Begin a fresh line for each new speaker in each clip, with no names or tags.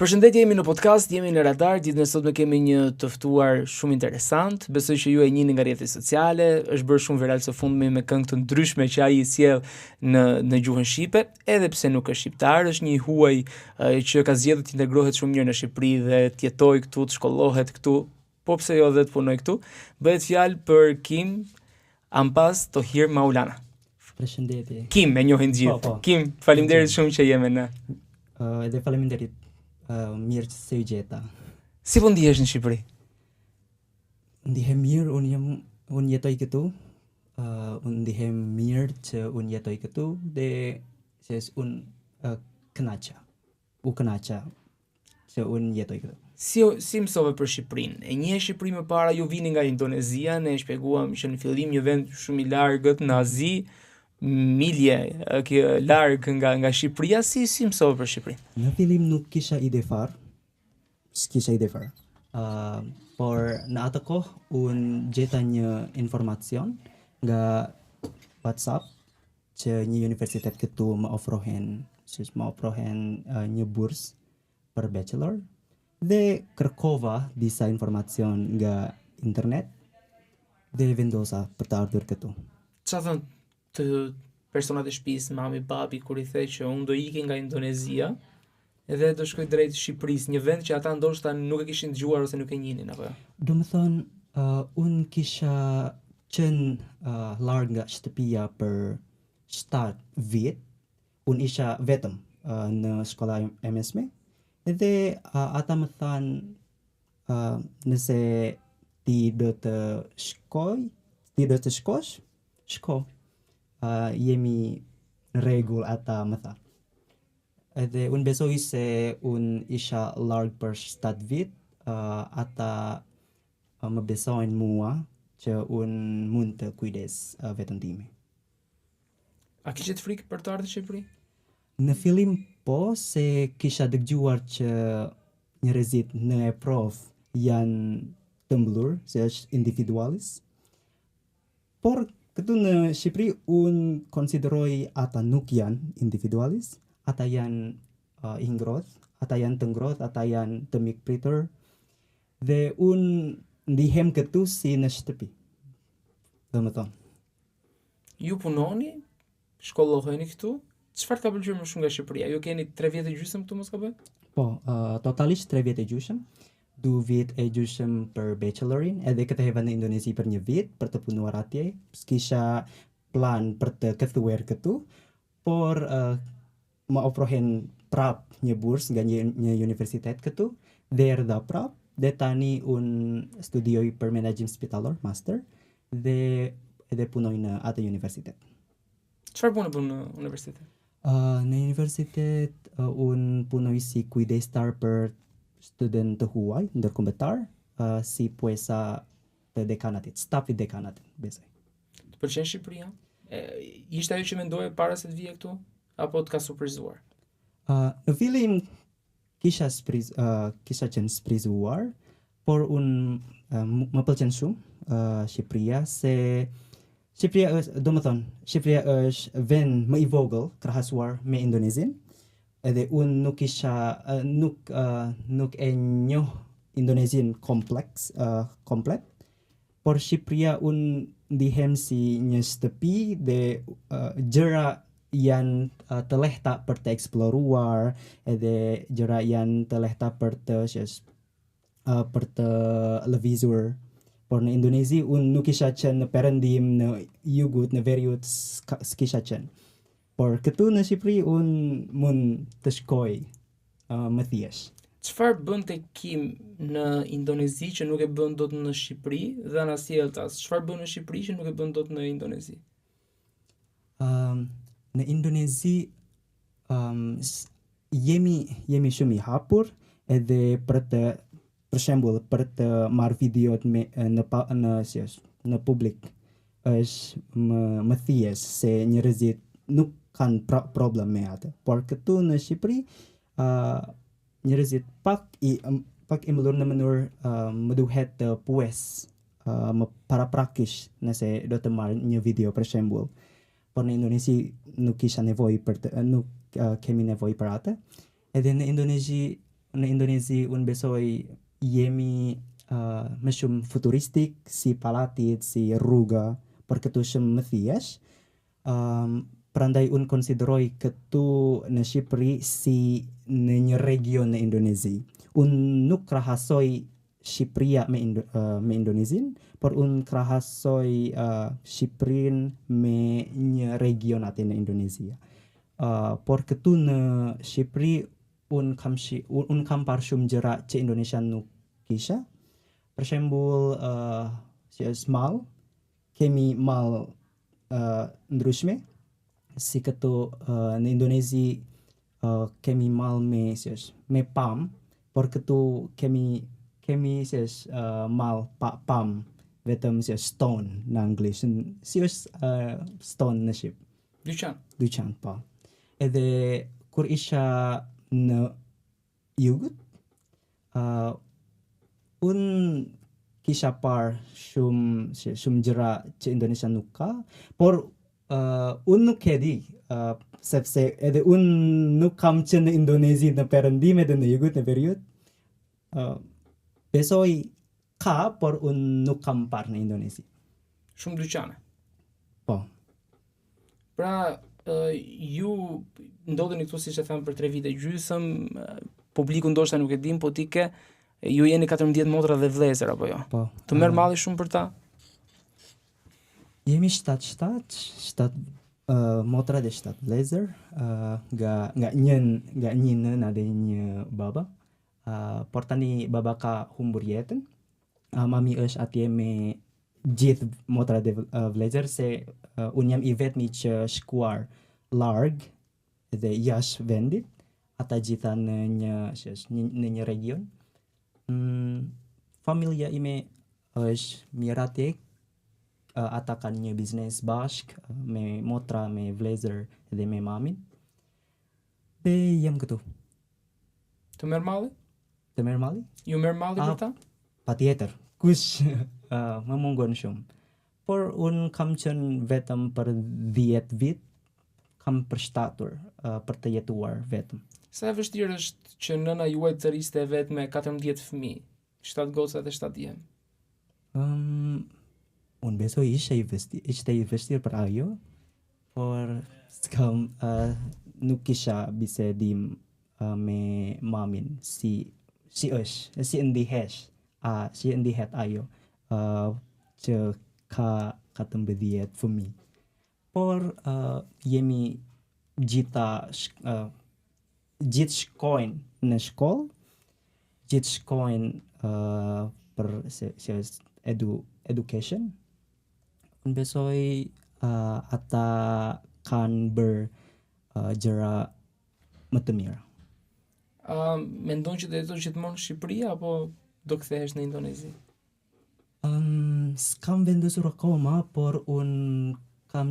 Përshëndetje, jemi në podcast, jemi në Radar. Ditën e sotme kemi një të ftuar shumë interesant. Besoj që ju e njihni nga rrjetet sociale, është bërë shumë viral së fundmi me këngë të ndryshme që ai i sjell në gjuhën shqipe, edhe pse nuk është shqiptar, është një huaj që ka zgjedhur të integrohet shumë mirë në Shqipëri dhe të jetojë këtu, të shkollohet këtu, po pse jo dhe të punoj këtu. Bëhet fjalë për Kim Ampas Tohir Maulana.
Përshëndetje.
Kim e njohin gjithë.
Po.
Kim, faleminderit shumë që je me ne.
Edhe faleminderit. Mirë që se u gjeta.
Si po ndihesh në Shqipëri?
Ndihem mirë, unë jetoj këtu. Unë ndihem mirë që unë jetoj këtu dhe që unë kënaqa. U kënaqa që unë jetoj këtu.
Si mësove për Shqipërinë? E njeh Shqipërinë më para, ju vini nga Indonezia, ne shpjeguam që në fillim një vend shumë i largët në Azi, milje larg nga Shqipëria, si mësove për Shqipërinë?
Në fillim nuk kisha ide fare. S'kisha ide fare. Por në atë kohë unë gjeta një informacion nga WhatsApp që një universitet këtu më ofrohen një bursë për bachelor dhe kërkova disa informacion nga internet dhe vendosa për të ardhur këtu.
Çfarë thënë të personat e shtëpisë, mami, papi, kur i the që unë do iki nga Indonezia edhe do shkoj drejt Shqipërisë, një vend që ata ndoshta nuk e kishin dëgjuar ose nuk e njihnin apo jo?
Do më thonë, unë kisha qenë larg nga shtëpia për 7 vjet. Unë isha vetëm në shkolla e mesme edhe ata më thanë nëse ti do të shkosh, shko. Jemi në rregull, ata më tha. Edhe unë besoj se unë isha larg për 7 vjet, ata më besojnë mua që unë mund të kujdes veten time.
A kishe frikë për të ardhur në Shqipëri?
Në fillim po, se kisha dëgjuar që njerëzit në Evropë janë të mbyllur, se është individualis. Por këtu në Shqipëri unë konsideroj ata nuk janë individualis, ata janë i ngrohtë, ata janë të ngrohtë, ata janë të mikpritur dhe unë ndihem këtu si në shtëpi. Dhe më thonë.
Ju punoni, shkolloheni këtu, çfarë ka pëlqyer më shumë nga Shqipëria? Ju keni 3 vjet e gjysmë këtu, mos ka bë?
Po, totalisht 3 vjet e gjysmë. 2 vjet e gjysmë për bachelorin, edhe këtë heva në Indonezi për 1 vit për të punuar atje. S'kisha plan për të kthyer këtu, por më ofrohen prap një bursë nga një universitet këtu dhe erdha prap dhe tani unë studioj për menaxhim spitalor, master dhe edhe punoj në atë universitet.
Çfarë punë bën në universitet?
Në universitet unë punoj si kujdestar për student të huaj, ndërkombëtar, si puesa të dekanatit, stafi dekanatit, besoj.
Të pëlqen Shqipëria? Ishte ajo që mendoje para se të vije këtu? Apo të ka surprizuar?
Në fillim kisha qenë surprizuar, por unë më pëlqen shumë Shqipëria, se Shqipëria është vend më i vogël krahasuar me Indonezin. Edhe unë nuk e njoh Indonezin komplet, por Shqipëria unë ndihem si një shtëpi dhe gjëra janë të lehta për të eksploruar, edhe gjëra janë të lehta për të lëvizur. Por në Indonezi unë nuk isha qenë në perëndim, në jugut, në veriut s'kisha qenë. Por këtu në Shqipëri unë mund të shkoj më thjesht.
Çfarë bënte Kim në Indonezi që nuk e bën dot në Shqipëri dhe anasjelltas? Çfarë bën në Shqipëri që nuk e bën dot në Indonezi?
Në Indonezi jemi shumë i hapur edhe për shembull për të marrë videot në publik është më thjesht, se njerëzit nuk kanë problem me atë. Por këtu në Shqipëri njerëzit pak i mbëllur në mënyrë më duhet të pues më paraprakisht nëse do të marr një video për shembull. Por në Indonezi nuk kemi nevojë për atë. Edhe në Indonezi në Indonezi unë besoj jemi më shumë futuristik, si palatit, si rruga, për këtu shumë më thjesht. Prandaj unë konsideroj këtu në Shqipëri si në një region në Indonezi. Unë nuk krahasoj Shqipëria me Indonezin, por unë krahasoj Shqipërinë me një region aty në Indonezia. Por këtu në Shqipëri unë kam parë shumë gjëra që Indonesia nuk kisha. Për shembull, që është mall, kemi mall ndryshme, si këtu në Indonezi kemi mall me pam, por këtu kemi mall pam, vetëm si është stone në anglisht, si është stone në Shqip. Dyqan, po. Edhe kur isha në jugut, unë kisha parë shumë gjëra që Indonesia nuk ka, por unë nuk e di, sepse edhe unë nuk kam qenë në Indonezi në perëndim edhe në jugut në periud. Besoj ka, por unë nuk kam parë në Indonezi.
Shumë dyqane.
Po.
Pra, ju ndodheni këtu siç e them për 3 vite gjysëm, publiku ndoshta nuk e din, po ti ju jeni 14 motra dhe vëllezër apo jo?
Po.
Të merr malli shumë për ta?
Jemi 7 motra dhe 7 vëllezër, nga një nëna dhe një baba. Por tani baba ka humbur jetën. Mami është atje me gjithë motra dhe vëllezër, se unë jam i vetmi që shkuar larg dhe jashtë vendit, ata gjitha në një region. Familja ime është mirë atje, ata kanë një biznes bashk me motra, me vëllezër dhe me mamin. Dhe jam këtu.
Të merr malli?
Të merr malli?
Ju merr malli për ta?
Patjetër. Kush më mungon shumë. Por unë kam qenë vetëm për 10 vit, kam përshtatur për të jetuar vetëm.
Sa e vështirë është që nëna juaj të rriste vetë me 14 fëmijë, 7 goca dhe 7 djem?
Unë besoj ishte i vështirë për ajo, por nuk kisha bisedim me mamin si është, si ndihet ajo që ka 14 fëmijë. Por jemi gjithë shkojnë në shkollë, gjithë shkojnë për education. Unë besoj ata kanë bërë gjëra më të mira.
Mendon që do jetosh gjithmonë në Shqipëri apo do kthehesh në Indonezi?
S'kam vendosur akoma, por unë kam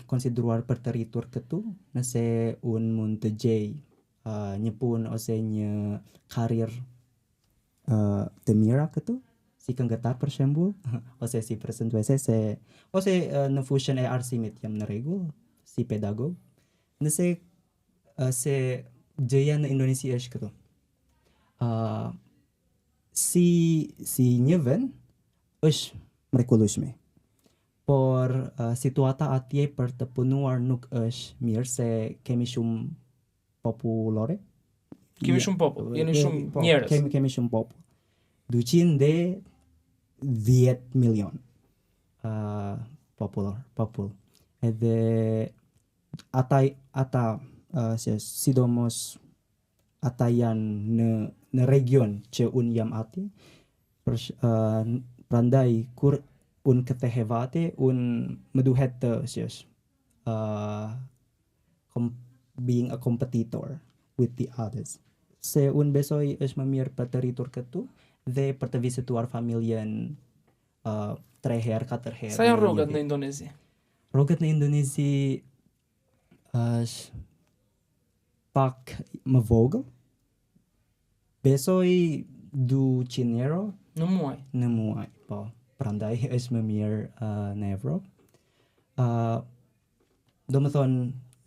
konsideruar për të rritur këtu, nëse unë mund të gjej një punë ose një karrierë të mira këtu, si këngëtar për shembull, ose si prezentuese, ose në fushën e arsimit jam në rregull, si pedagog. Nëse se gjëja në Indonezi është këtu. Si një vend është mrekullueshme. Por situata atje për të punuar nuk është mirë, se kemi shumë popullore.
Kemi shumë popull, jeni shumë njerëz.
Kemi shumë popull. 210 milion popull. Edhe ata sidomos ata janë në region që unë jam atje. Prandaj kur unë kthehevate, unë më duhet të being a competitor with the others. Se unë besoj është më mirë për të rritur këtu dhe për të vizituar familjen 3 herë, 4 herë.
Sa janë rrogat në Indonezi?
Rrogat në Indonezi është pak më vogël. Besoj 200 euro
në muaj.
Në muaj, po. Prandaj është më mirë në Evropë. Do më thonë,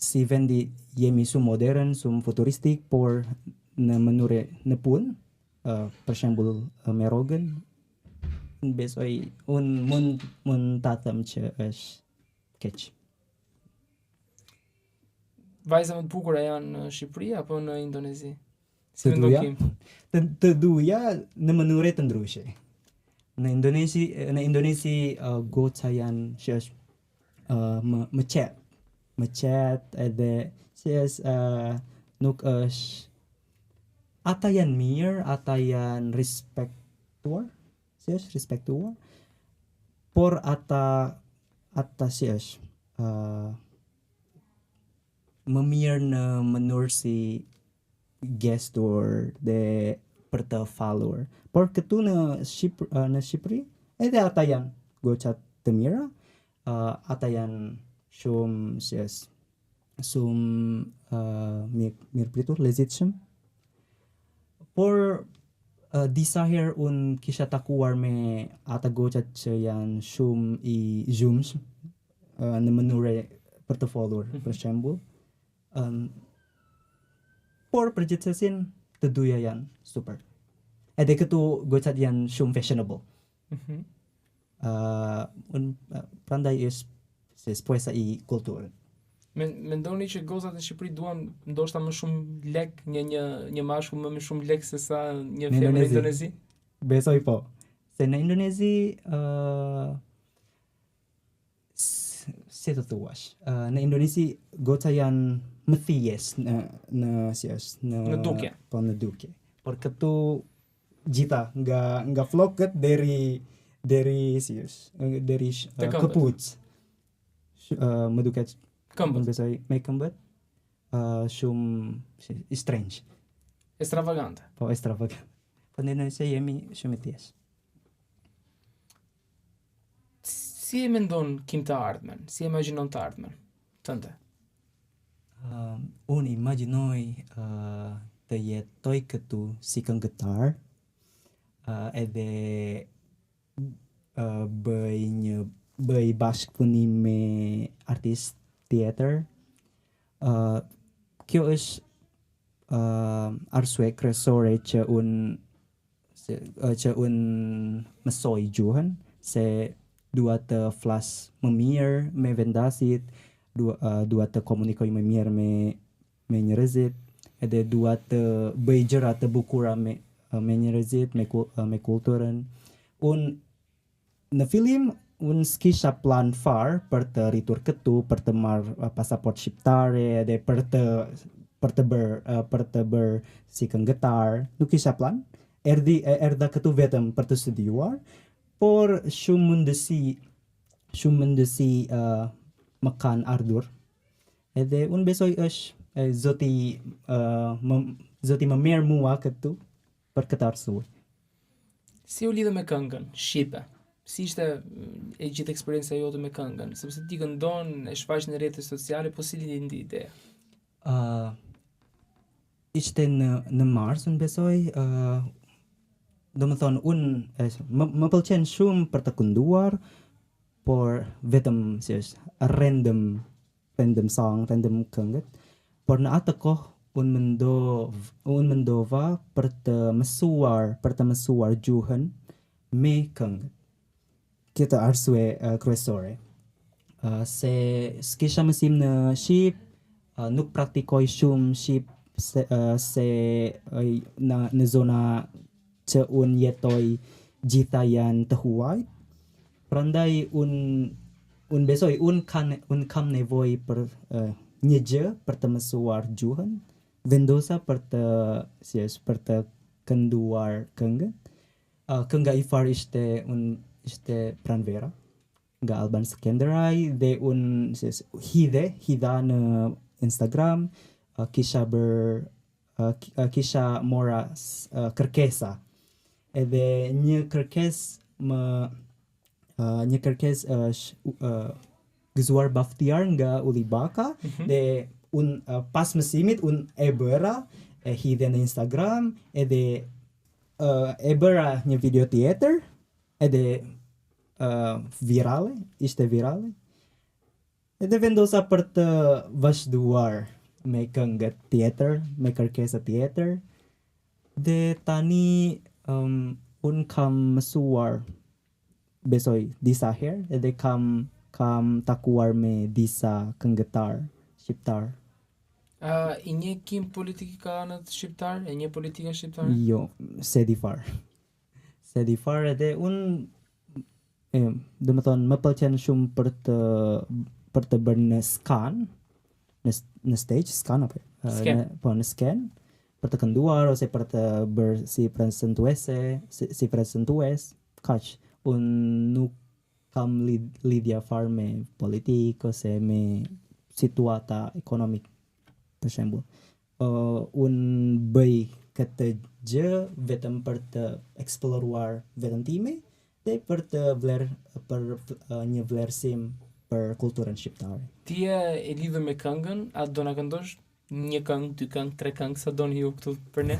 si vendi jemi shumë modern, shumë futuristik, por në mënyre në punë, për shembull me rrogën, besoj unë mund ta them që është keq.
Vajza më të bukura janë në Shqipëri apo në Indonezi? Si
Të
mendon
duja?
Kim?
Të duja në mënyre të ndryshe. Në Indonezi goca janë që është më qetë. Më qetë edhe që është nuk është ata janë mirë, ata janë respektuar, si është respektuar, por ata si është më mirë në mënyrë si gestur dhe për të falur. Por këtu në Shqipëri, edhe ata janë gocat të mira, ata janë shumë si është, shumë mirë pritur, lezitshëm. Por disa herë unë kisha takuar me ata gocat që janë shumë i zhumshëm në mënyre për të folur, për shembull. Por përgjithësin të dyja janë super. Edhe këtu gocat janë shumë fashionable. Prandaj është spojsa i kulturën.
Mendoni që gocat në Shqipëri duan ndoshta më shumë lek një mashkull më shumë lek se sa një femër në Indonezi?
Besoj po. Se në Indonezi si të thuash, në Indonezi goca janë më thjesht në
dukje.
Po në dukje. Por këtu gjitha nga flokët deri si është, deri këpucë. Më duket
këmbët.
Besoj me këmbët shumë strange.
Extravagante.
Po extravagante. Po në Indonezi jemi shumë të thjeshtë.
Si e mendon Kim të ardhmen? Si e imagjinon të ardhmen tënde?
Unë imagjinoj të jetoj këtu si këngëtar, edhe bëj bashkëpunim me artist tjetër. Kjo është arsye kryesore që unë mësoj gjuhën, se dua të flas më mirë me vendasit, dua të komunikoj më mirë me njerëzit, edhe dua të bëj gjëra të bukura me njerëzit, me kulturën. Në fillim unë s'kisha plan fare për të rritur këtu, për të marrë pasaport shqiptare edhe për të bërë si këngëtar. Nuk kisha plan. Erdha këtu vetëm për të studiuar, por shumë mundësi më kanë ardhur. Edhe unë besoj është Zoti më merr mua këtu për këtë arsye.
Si u lidhe me këngën shqipe? Si ishte e gjithë eksperjenca jote me këngën? Sepse ti këndon, e shfaq në rrjetet sociale, po si lindi ideja?
Ishte në mars, unë besoj, do më thonë, më pëlqen shumë për të kënduar, por vetëm si është random song, random këngët, por në atë kohë unë mendova për të mësuar gjuhën me këngët. Këtë arsye kryesore. Se s'kisha mësim në Shqip, nuk praktikoj shumë Shqip se në zona që unë jetoj gjitha janë të huaj. Prandaj unë besoj, unë kam nevojë për një gjë për të mësuar gjuhën, vendosa për të kënduar këngën. Kënga i parë ishte Pranvera nga Alban Skenderaj, dhe unë hidha në Instagram, kisha mora kërkesa, edhe një kërkes është gëzuar baftiar nga Uli Baka, dhe unë pas mësimit unë e bëra, e hidhe në Instagram, edhe e bëra një video tjetër, edhe ishte virale, Edhe vendosa për të vazhduar me këngë tjetër, me kërkesa tjetër. Dhe tani unë kam mësuar, besoj, disa herë, edhe kam takuar me disa këngëtar shqiptar.
I një kim politikanët shqiptar, e një politikën shqiptare?
Jo, se di far. Se di far edhe unë, dhe më thonë, më pëlqen shumë për të bërë në skan, në stage, skan apo?
Sken.
Në sken, për të kënduar ose për të bërë si prezentues, kaq. Unë nuk kam lidhja far me politikë ose me situata ekonomik, për shembull. Unë bëj këtë gjë vetëm për të eksploruar veten time dhe për një vlerësim për kulturën shqiptare.
Ti e lidhur me këngën, a do na këndosh një këngë, dy këngë, tre këngë, sa doni ju këtu për ne?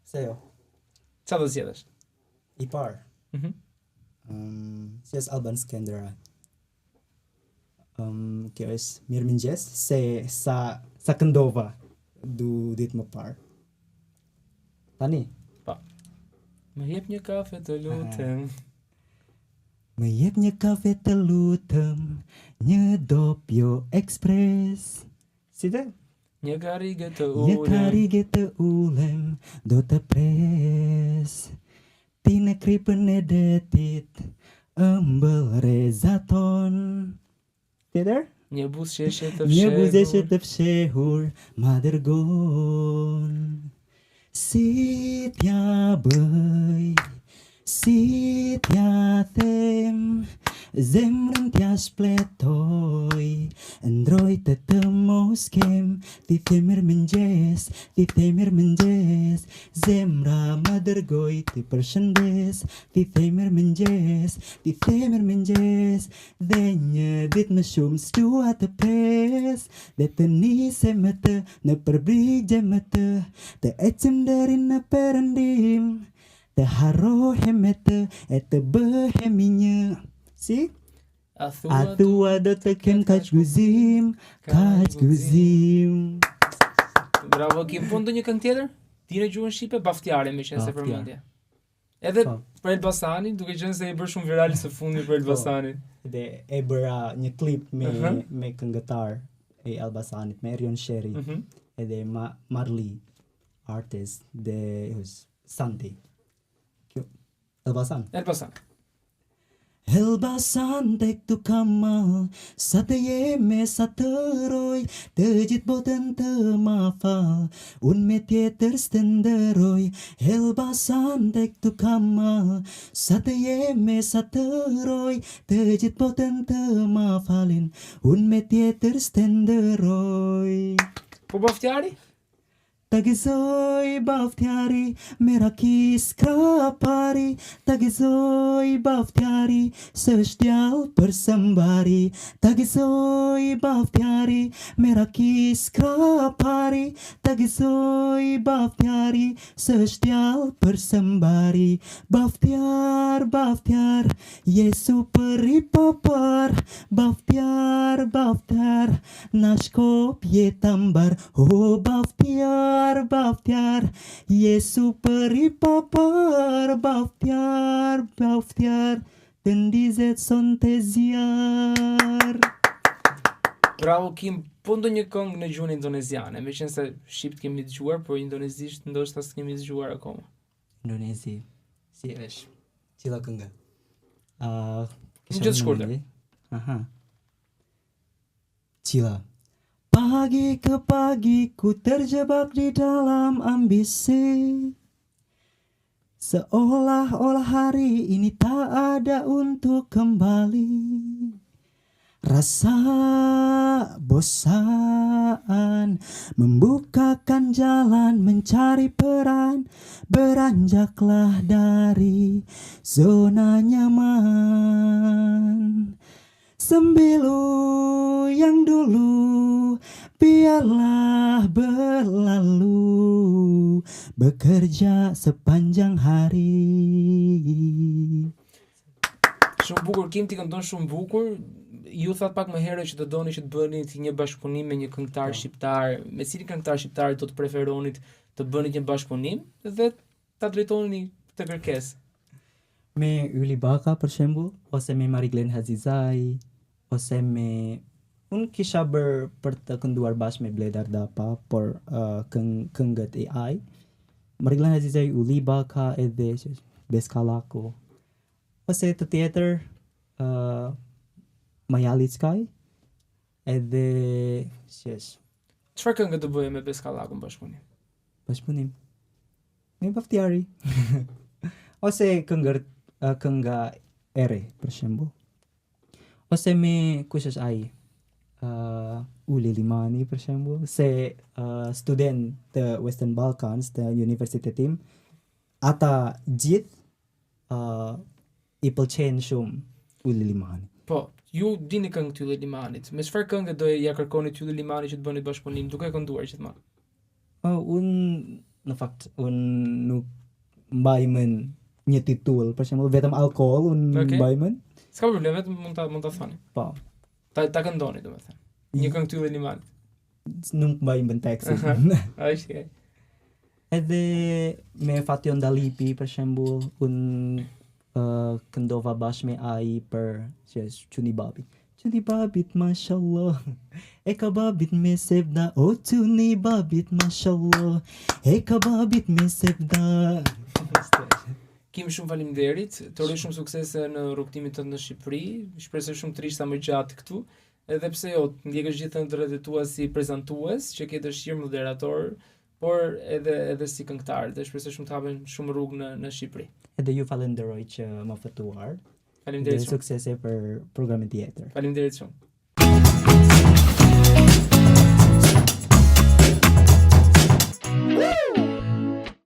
Se jo.
Qa do zgjedhësh?
I parë. Si është Alban Skënderaj. Kjo është mirëmëngjes, se sa këndova du ditë më parë. Tani?
Pa. Më jep një kafe të lutem.
Më jep një kafe të lutem, një Doppio Express. Si dhe?
Një karige të
Një
ulem.
karige të ulem, do të pres. Ti në kripën e detit, ëmbël rezaton. Tjetër?
Një buzëqeshje të
Një
fshehur.
buzëqeshje të fshehur ma dërgon. Si t'ja bëj, si t'ja them, zemrën t'ja shpletoj, ndroj të mos kem. Ti themir mëngjes, ti themir mëngjes, zemra më dërgoj ti përshëndes. Ti themir mëngjes, ti themir mëngjes, dhe një ditë më shumë s'dua të pres. Dhe të nisem me të në përbrigje me të ecim deri në perëndim, të harrohem me të e të bëhemi një. Si?
A
A thua do të kem kaq gëzim, kaq gëzim.
Bravo, Kim, po ndonjë këngë tjetër? Ti në gjuhën shqipe, Baftiare me qenë se
Baftiare.
përmendje. Edhe
Po.
për Elbasanin, duke qenë se e bërë shumë viral së fundi për Elbasanin.
Dhe e bëra një klip me
Mhm.
me këngëtar e Elbasanit, me Erion Sheri, edhe Marli, artist dhe Santi. Kjo Elbasan.
Elbasan.
Elbasan tek tu kamal, sa të jeme, sa të roj, të gjithë botën të ma fal, unë me tjetër s'të ndëroj. Elbasan tek tu kamal, sa të jeme, sa të roj, të gjithë botën të ma falin, unë me tjetër s'të ndëroj.
Po Baftiari?
Ta gëzoj Baftiari, me raki skrapari. Ta gëzoj Baftiari, së shtjall për sëmbari. Ta gëzoj Baftiari, me raki skrapari. Ta gëzoj Baftiari, së shtjall për sëmbari. Baftiar, Baftiar, je super i papar. Baftiar, Baftiar, na shkop jetambar. O Baftiar, Baftiar, je super i papar. Baftiar, Baftiar, të ndizet son të zjar.
Bravo, Kim, po ndonjë këngë në gjuhën indoneziane, me qenë se shqipt kemi dëgjuar, por indonezisht ndoshta s'kemi dëgjuar akoma.
Indonezi, si është? Cila këngë?
Një gjithë shkurtër.
Aha. Cila? Pagi ke pagi ku terjebak di dalam ambisi, seolah-olah hari ini tak ada untuk kembali. Rasa bosan membukakan jalan mencari peran, beranjaklah dari zona nyaman. Sembilu yang dulu biarlah berlalu, bekerja sepanjang hari.
Shumë bukur, Kim, ti këndon shumë bukur. ju thatë pak më herët që do doni që të bënit një bashkëpunim me një këngëtar shqiptar, me cilin këngëtar shqiptar do të preferonit të bënit një bashkëpunim dhe ta drejtoni këtë kërkesë?
Me Ylli Baka për shembull, ose me Mariglen Hazizaj, ose me unë kisha bërë për të kënduar bashkë me Bledar Dapa, por këngët e ai. Mariglen Hazizaj, Ylli Baka edhe Beskallako. Ose të tjetër Maja Lickaj edhe
Çfarë këngë do bëje me Beskallakun
bashkëpunim? Me Baftiari. Ose kënga ere për shembull. Ose me kush është ai? Uli Limani për shembull, se student të Western Balkans të universitetim, ata gjithë i pëlqen shumë Uli Limani.
Po, ju dini këngë të Ylli Limanit. Me çfarë këngë do ja kërkoni të Ylli Limanit që të bëni bashkëpunim duke kënduar gjithmonë?
Në fakt, unë nuk mbaj mend një titull, për shembull vetëm alkool unë mbaj mend.
S'ka problem, vetëm mund ta thoni.
Po.
Ta këndoni domethënë. Një këngë të Ylli Limanit.
Nuk mbaj mend tekstin.
Okej.
Edhe me Fation Dalipi për shembull, unë këndova bashkë me ai për Quni Babit. Quni Babit, mashallah, e ka babit me sevda, o Quni Babit, mashallah, e ka babit me sevda.
Kim, shumë faleminderit, të uroj shumë suksese në rrugtimin tënd në Shqipëri, shpresoj shumë të rish sa më gjatë këtu, edhe pse jo, të ndjekësh gjithë ëndrrat e tua si prezantues, që ke dëshirë moderator, por edhe si këngëtar, dhe shpresoj shumë të hapen shumë rrugë në Shqipëri.
Edhe ju falenderoj që më ftuar.
Faleminderit
shumë. Suksese për programin tjetër.
Faleminderit shumë.